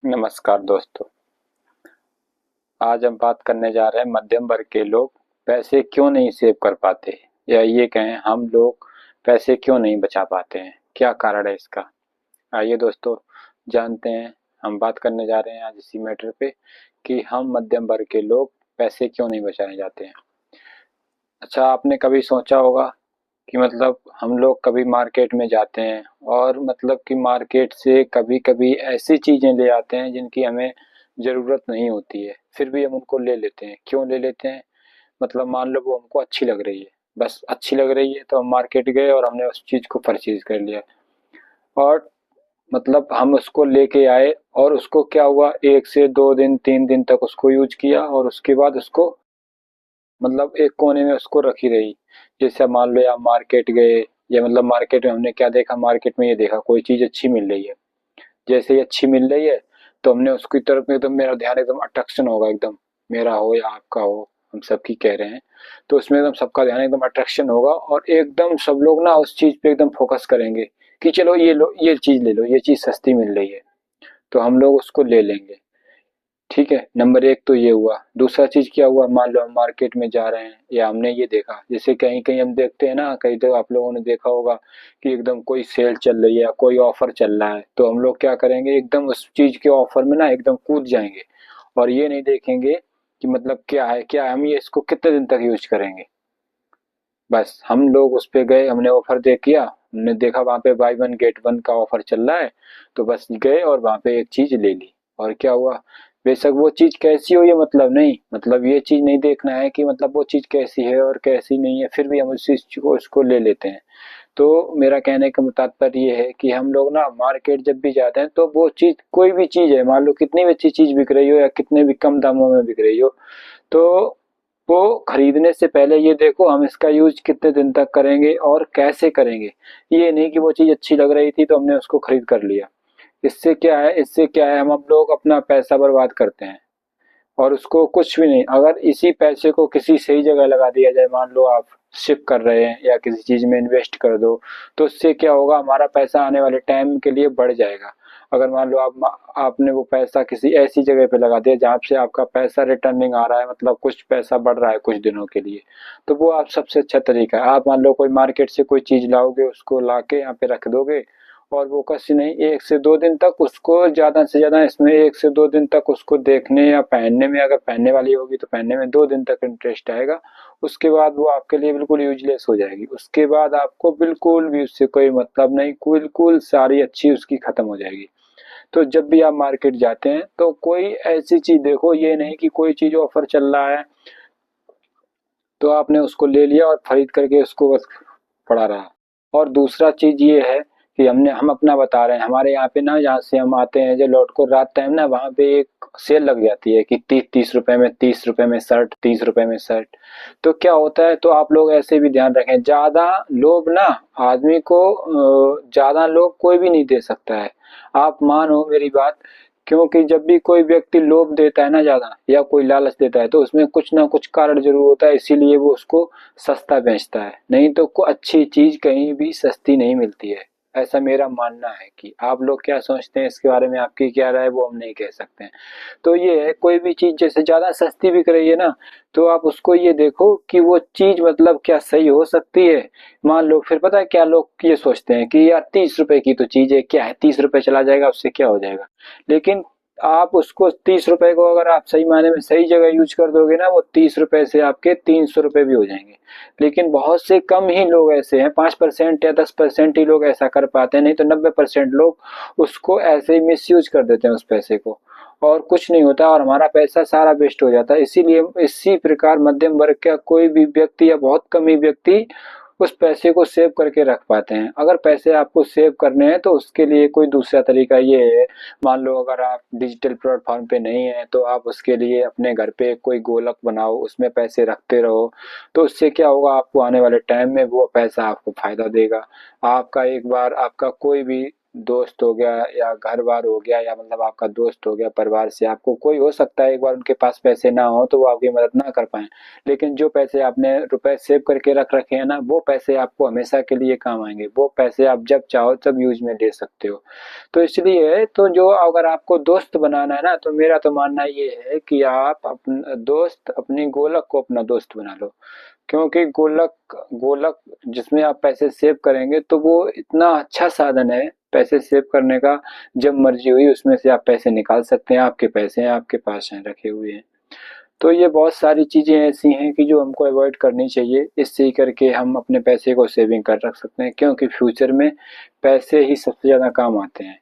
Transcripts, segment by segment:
नमस्कार दोस्तों। आज हम बात करने जा रहे हैं मध्यम वर्ग के लोग पैसे क्यों नहीं सेव कर पाते, या ये कहें हम लोग पैसे क्यों नहीं बचा पाते हैं, क्या कारण है इसका। आइए दोस्तों जानते हैं। हम बात करने जा रहे हैं आज इसी मैटर पे कि हम मध्यम वर्ग के लोग पैसे क्यों नहीं बचाने जाते हैं। अच्छा, आपने कभी सोचा होगा कि मतलब हम लोग कभी मार्केट में जाते हैं और मतलब कि मार्केट से कभी कभी ऐसी चीज़ें ले आते हैं जिनकी हमें ज़रूरत नहीं होती है, फिर भी हम उनको ले लेते हैं। क्यों ले लेते हैं? मतलब मान लो वो हमको अच्छी लग रही है, बस अच्छी लग रही है तो हम मार्केट गए और हमने उस चीज़ को परचेज कर लिया। और मतलब हम उसको लेके आए और उसको क्या हुआ, 1 से 2 दिन 3 दिन तक उसको यूज किया और उसके बाद उसको मतलब एक कोने में उसको रखी रही। जैसे अब मान लो या मार्केट गए, या मतलब मार्केट में हमने क्या देखा, मार्केट में ये देखा कोई चीज़ अच्छी मिल रही है। जैसे ही अच्छी मिल रही है तो हमने उसकी तरफ एकदम, मेरा ध्यान एकदम अट्रैक्शन होगा एकदम, मेरा हो या आपका हो, हम सबकी कह रहे हैं। तो उसमें एकदम सबका ध्यान एकदम अट्रैक्शन होगा और एकदम सब लोग ना उस चीज़ पे एकदम फोकस करेंगे कि चलो ये लो, ये चीज़ ले लो, ये चीज़ सस्ती मिल रही है, तो हम लोग उसको ले लेंगे। ठीक है, नंबर एक तो ये हुआ। दूसरा चीज़ क्या हुआ, मान लो हम मार्केट में जा रहे हैं या हमने ये देखा, जैसे कहीं कहीं हम देखते हैं ना, कई तो आप लोगों ने देखा होगा कि एकदम कोई सेल चल रही है या कोई ऑफर चल रहा है, तो हम लोग क्या करेंगे, एकदम उस चीज़ के ऑफर में ना एकदम कूद जाएंगे और ये नहीं देखेंगे कि मतलब क्या है, हम ये इसको कितने दिन तक यूज करेंगे। बस हम लोग उस पे गए, हमने ऑफर देख किया, हमने देखा वहाँ पे बाय वन गेट वन का ऑफर चल रहा है, तो बस गए और वहाँ पे एक चीज़ ले ली। और क्या हुआ, बेशक वो चीज़ कैसी हो ये मतलब नहीं, मतलब ये चीज़ नहीं देखना है कि मतलब वो चीज़ कैसी है और कैसी नहीं है, फिर भी हम उस चीज़ को उसको ले लेते हैं। तो मेरा कहने का तात्पर्य ये है कि हम लोग ना मार्केट जब भी जाते हैं तो वो चीज़, कोई भी चीज़ है, मान लो कितनी भी अच्छी चीज़ बिक रही हो या कितने भी कम दामों में बिक रही हो, तो वो खरीदने से पहले ये देखो हम इसका यूज कितने दिन तक करेंगे और कैसे करेंगे। ये नहीं कि वो चीज़ अच्छी लग रही थी तो हमने उसको खरीद कर लिया। इससे क्या है हम लोग अपना पैसा बर्बाद करते हैं और उसको कुछ भी नहीं। अगर इसी पैसे को किसी सही जगह लगा दिया जाए, मान लो आप शिप कर रहे हैं या किसी चीज़ में इन्वेस्ट कर दो, तो उससे क्या होगा, हमारा पैसा आने वाले टाइम के लिए बढ़ जाएगा। अगर मान लो आपने वो पैसा किसी ऐसी जगह पे लगा दिया जहाँ से आपका पैसा रिटर्निंग आ रहा है, मतलब कुछ पैसा बढ़ रहा है कुछ दिनों के लिए, तो वो आप सबसे अच्छा तरीका है। आप मान लो कोई मार्केट से कोई चीज़ लाओगे, उसको ला के यहाँ पे रख दोगे और वो कसी नहीं, 1 से 2 दिन तक उसको, ज़्यादा से ज़्यादा इसमें 1 से 2 दिन तक उसको देखने या पहनने में, अगर पहनने वाली होगी तो पहनने में 2 दिन तक इंटरेस्ट आएगा। उसके बाद वो आपके लिए बिल्कुल यूजलेस हो जाएगी। उसके बाद आपको बिल्कुल भी उससे कोई मतलब नहीं, बिल्कुल सारी अच्छी उसकी ख़त्म हो जाएगी। तो जब भी आप मार्केट जाते हैं तो कोई ऐसी चीज़ देखो, ये नहीं कि कोई चीज़ ऑफर चल रहा है तो आपने उसको ले लिया और खरीद करके उसको बस पड़ा रहा। और दूसरा चीज़ ये है कि हम अपना बता रहे हैं, हमारे यहाँ पे ना, जहाँ से हम आते हैं जो लौट को रात टाइम ना, वहाँ पे एक सेल लग जाती है कि 30-30 रुपए में, 30 रुपए में शर्ट, 30 रुपए में शर्ट। तो क्या होता है, तो आप लोग ऐसे भी ध्यान रखें, ज़्यादा लोभ ना आदमी को, ज़्यादा लोभ कोई भी नहीं दे सकता है। आप मानो मेरी बात, क्योंकि जब भी कोई व्यक्ति लोभ देता है ना ज़्यादा, या कोई लालच देता है, तो उसमें कुछ ना कुछ कारण ज़रूर होता है, इसीलिए वो उसको सस्ता बेचता है। नहीं तो कोई अच्छी चीज़ कहीं भी सस्ती नहीं मिलती है। ऐसा मेरा मानना है। कि आप लोग क्या सोचते हैं इसके बारे में, आपकी क्या राय है वो हम नहीं कह सकते हैं। तो ये है, कोई भी चीज़ जैसे ज़्यादा सस्ती बिक रही है ना, तो आप उसको ये देखो कि वो चीज़ मतलब क्या सही हो सकती है। मान लो फिर पता है क्या, लोग ये सोचते हैं कि यार 30 रुपए की तो चीज़ है, क्या है, 30 रुपए चला जाएगा, उससे क्या हो जाएगा। लेकिन आप उसको 30 रुपए को अगर आप सही मायने में सही जगह यूज कर दोगे ना, वो 30 रुपए से आपके 300 रुपए भी हो जाएंगे। लेकिन बहुत से कम ही लोग ऐसे हैं, 5% या 10% ही लोग ऐसा कर पाते हैं, नहीं तो 90% लोग उसको ऐसे ही मिस यूज कर देते हैं उस पैसे को, और कुछ नहीं होता और हमारा पैसा सारा वेस्ट हो जाता है। इसीलिए इसी प्रकार मध्यम वर्ग का कोई भी व्यक्ति या बहुत कम ही व्यक्ति उस पैसे को सेव करके रख पाते हैं। अगर पैसे आपको सेव करने हैं तो उसके लिए कोई दूसरा तरीका ये है, मान लो अगर आप डिजिटल प्लेटफॉर्म पे नहीं हैं तो आप उसके लिए अपने घर पे कोई गोलक बनाओ, उसमें पैसे रखते रहो। तो उससे क्या होगा, आपको आने वाले टाइम में वो पैसा आपको फायदा देगा। आपका एक बार आपका कोई भी दोस्त हो गया या घर बार हो गया या मतलब आपका दोस्त हो गया, परिवार से आपको कोई हो सकता है एक बार उनके पास पैसे ना हो तो वो आपकी मदद ना कर पाए, लेकिन जो पैसे आपने रुपए सेव करके रख रखे हैं ना, वो पैसे आपको हमेशा के लिए काम आएंगे। वो पैसे आप जब चाहो तब यूज में ले सकते हो। तो इसलिए तो जो अगर आपको दोस्त बनाना है ना, तो मेरा तो मानना ये है कि आप अपना दोस्त, अपनी गोलक को अपना दोस्त बना लो। क्योंकि गोलक गोलक जिसमें आप पैसे सेव करेंगे तो वो इतना अच्छा साधन है पैसे सेव करने का। जब मर्जी हुई उसमें से आप पैसे निकाल सकते हैं, आपके पैसे हैं, आपके पास हैं, रखे हुए हैं। तो ये बहुत सारी चीज़ें ऐसी हैं कि जो हमको अवॉइड करनी चाहिए। इससे ही करके हम अपने पैसे को सेविंग कर रख सकते हैं, क्योंकि फ्यूचर में पैसे ही सबसे ज़्यादा काम आते हैं।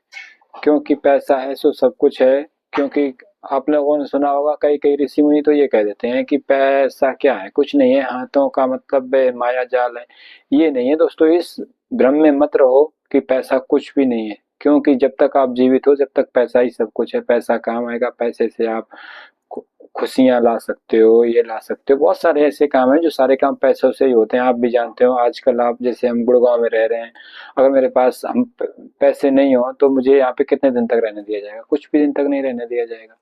क्योंकि पैसा है सो सब कुछ है। क्योंकि आप लोगों ने सुना होगा, कई कई ऋषि मुनि तो ये कह देते हैं कि पैसा क्या है, कुछ नहीं है, हाथों का मतलब माया जाल है। ये नहीं है दोस्तों, इस भ्रम में मत रहो कि पैसा कुछ भी नहीं है। क्योंकि जब तक आप जीवित हो जब तक पैसा ही सब कुछ है। पैसा काम आएगा, पैसे से आप खुशियां ला सकते हो, ये ला सकते हो। बहुत सारे ऐसे काम हैं जो सारे काम पैसों से ही होते हैं। आप भी जानते हो, आजकल आप जैसे हम गुड़गांव में रह रहे हैं, अगर मेरे पास हम पैसे नहीं हो तो मुझे यहाँ पे कितने दिन तक रहने दिया जाएगा? कुछ भी दिन तक नहीं रहने दिया जाएगा।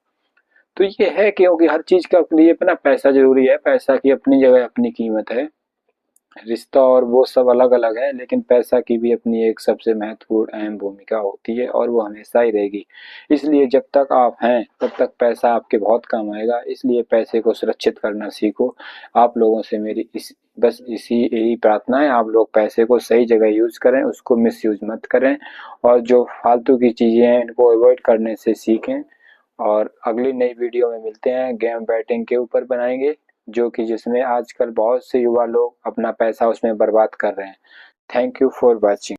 तो ये है क्योंकि हर चीज का लिए अपना पैसा जरूरी है। पैसा की अपनी जगह अपनी कीमत है। रिश्ता और वो सब अलग अलग है, लेकिन पैसा की भी अपनी एक सबसे महत्वपूर्ण अहम भूमिका होती है और वो हमेशा ही रहेगी। इसलिए जब तक आप हैं तब तक पैसा आपके बहुत काम आएगा। इसलिए पैसे को सुरक्षित करना सीखो। आप लोगों से मेरी बस इसी यही प्रार्थना है, आप लोग पैसे को सही जगह यूज करें, उसको मिस यूज मत करें, और जो फालतू की चीजें हैं इनको अवॉइड करने से सीखें। और अगली नई वीडियो में मिलते हैं, गेम बैटिंग के ऊपर बनाएंगे, जो कि जिसमें आजकल बहुत से युवा लोग अपना पैसा उसमें बर्बाद कर रहे हैं। Thank you for watching.